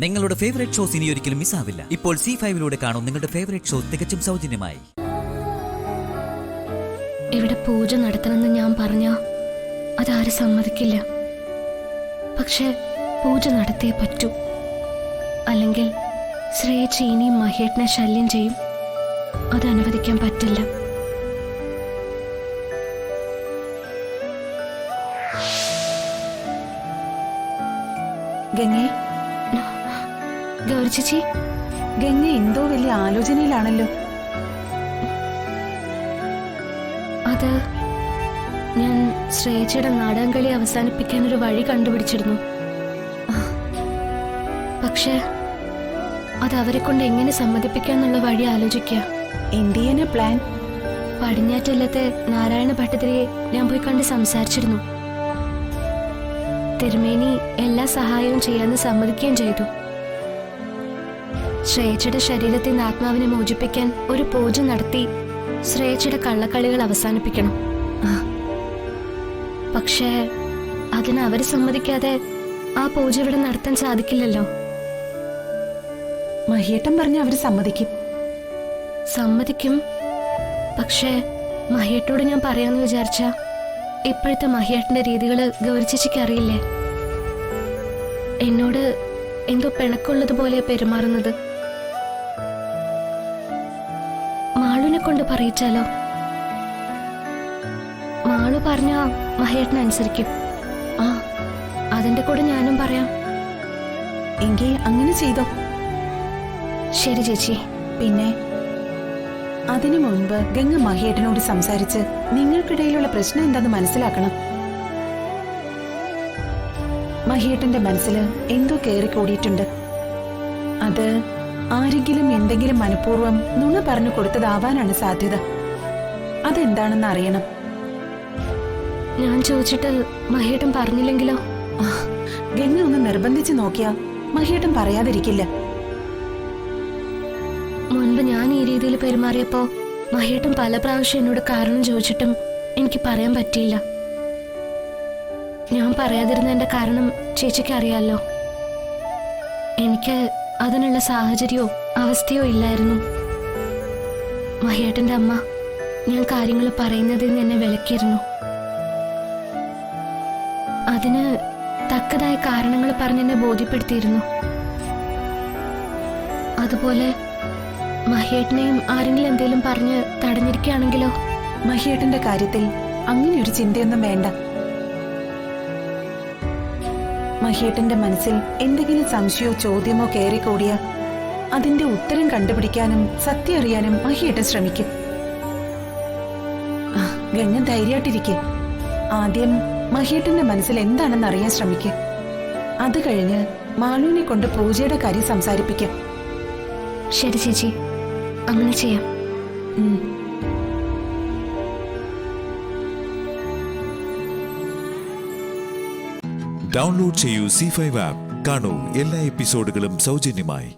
നിങ്ങളുടെ favourite shows ഇനി ഒരിക്കലും മിസ്സാവില്ല. ഇപ്പോൾ C5 കാണും നിങ്ങളുടെ ഫേവറേറ്റ് ഷോ തികച്ചും സൗജന്യമായി. ഇവിടെ പൂജ നടത്തണമെന്ന് ഞാൻ പറഞ്ഞ അതാരും സമ്മതിക്കില്ല. പക്ഷെ പൂജ നടത്തിയേ പറ്റൂ. അല്ലെങ്കിൽ ശ്രേയച്ച് ഇനിയും മഹേട്ടനെ ശല്യം ചെയ്യും. അത് അനുവദിക്കാൻ പറ്റില്ല. ഗംഗേ, ഗൗരി ചേച്ചി, ഗംഗ എന്തോ വലിയ ആലോചനയിലാണല്ലോ. അത് ഞാൻ ശ്രേയച്ചയുടെ നാടകം കളി അവസാനിപ്പിക്കാൻ ഒരു വഴി കണ്ടുപിടിച്ചിരുന്നു. പക്ഷെ അത് അവരെ കൊണ്ട് എങ്ങനെ സമ്മതിപ്പിക്കാന്നുള്ള വഴി ആലോചിക്കുക. എന്തിയന പ്ലാൻ? പടിഞ്ഞാറ്റല്ലത്തെ നാരായണ ഭട്ടതിരിയെ ഞാൻ പോയി കണ്ട് സംസാരിച്ചിരുന്നു. തിരുമേനി എല്ലാ സഹായവും ചെയ്യാന്ന് സമ്മതിക്കുകയും ചെയ്തു. ശ്രേയച്ചയുടെ ശരീരത്തിൽ നിന്ന് ആത്മാവിനെ മോചിപ്പിക്കാൻ ഒരു പൂജ നടത്തി ശ്രേയച്ചയുടെ കള്ളക്കളികൾ അവസാനിപ്പിക്കണം. പക്ഷേ അതിന് അവര് സമ്മതിക്കാതെ ആ പൂജ ഇവിടെ നടത്താൻ സാധിക്കില്ലല്ലോ. മഹിയേട്ടൻ പറഞ്ഞ അവര് സമ്മതിക്കും. പക്ഷേ മഹിയേട്ടോട് ഞാൻ പറയാന്ന് വിചാരിച്ച ഇപ്പോഴത്തെ മഹിയേട്ടന്റെ രീതികള് ഗൗരി ചേച്ചിക്ക് അറിയില്ലേ. എന്നോട് എന്തോ പിണക്കുള്ളതുപോലെ പെരുമാറുന്നത്. മാളുവിനെ കൊണ്ട് പറയിച്ചാലോ? മാളു പറഞ്ഞ മഹേട്ടൻ അനുസരിക്കും. അതിന്റെ കൂടെ ഞാനും പറയാം. എങ്കിൽ അങ്ങനെ ചെയ്തോ. ശരി ചേച്ചി. പിന്നെ അതിനു മുൻപ് ഗംഗ മഹേട്ടനോട് സംസാരിച്ച് നിങ്ങൾക്കിടയിലുള്ള പ്രശ്നം എന്താന്ന് മനസ്സിലാക്കണം. മഹേട്ടന്റെ മനസ്സിൽ എന്തോ കേറിക്കൂടിയിട്ടുണ്ട്. അത് ആരെങ്കിലും എന്തെങ്കിലും മനഃപൂർവ്വം നുണ പറഞ്ഞു കൊടുത്തതാവാനാണ് സാധ്യത. അതെന്താണെന്ന് അറിയണം. ഞാൻ ചോദിച്ചിട്ട് മഹേട്ടൻ പറഞ്ഞില്ലെങ്കിലോ? ഗംഗ ഒന്ന് നിർബന്ധിച്ച് നോക്കിയാ മഹേട്ടൻ പറയാതിരിക്കില്ല. മുൻപ് ഞാൻ ഈ രീതിയിൽ പെരുമാറിയപ്പോ മഹേട്ടൻ പല പ്രാവശ്യം എന്നോട് കാരണം ചോദിച്ചിട്ടും എനിക്ക് പറയാൻ പറ്റിയില്ല. ഞാൻ പറയാതിരുന്നതിന്റെ കാരണം ചേച്ചിക്ക് അറിയാലോ. എനിക്ക് അതിനുള്ള സാഹചര്യമോ അവസ്ഥയോ ഇല്ലായിരുന്നു. മഹേട്ടന്റെ അമ്മ ഞാൻ കാര്യങ്ങൾ പറയുന്നതിൽ നിന്ന് എന്നെ വിലക്കിയിരുന്നു. അതിന് തക്കതായ കാരണങ്ങൾ പറഞ്ഞെന്നെ ബോധ്യപ്പെടുത്തിയിരുന്നു. അതുപോലെ മഹേട്ടനെയും ആരെങ്കിലും എന്തെങ്കിലും പറഞ്ഞ് തടഞ്ഞിരിക്കുകയാണെങ്കിലോ? മഹേട്ടന്റെ കാര്യത്തിൽ അങ്ങനെയൊരു ചിന്തയൊന്നും വേണ്ട. മഹേട്ടന്റെ മനസ്സിൽ എന്തെങ്കിലും സംശയമോ ചോദ്യമോ കയറിക്കൂടിയ അതിന്റെ ഉത്തരം കണ്ടുപിടിക്കാനും സത്യം അറിയാനും മഹേട്ടൻ ശ്രമിക്കും. ഗംഗ ധൈര്യമായിട്ടിരിക്കെ. ആദ്യം മഹേട്ടന്റെ മനസ്സിൽ എന്താണെന്ന് അറിയാൻ ശ്രമിക്കും. അത് കഴിഞ്ഞ് മാളുവിനെ കൊണ്ട് പൂജയുടെ കാര്യം സംസാരിപ്പിക്കും. ശരി ചേച്ചി, അങ്ങനെ ചെയ്യാം. ഡൗൺലോഡ് ചെയ്യൂ C5 ആപ്പ്. കാണൂ എല്ലാ എപ്പിസോഡുകളും സൗജന്യമായി.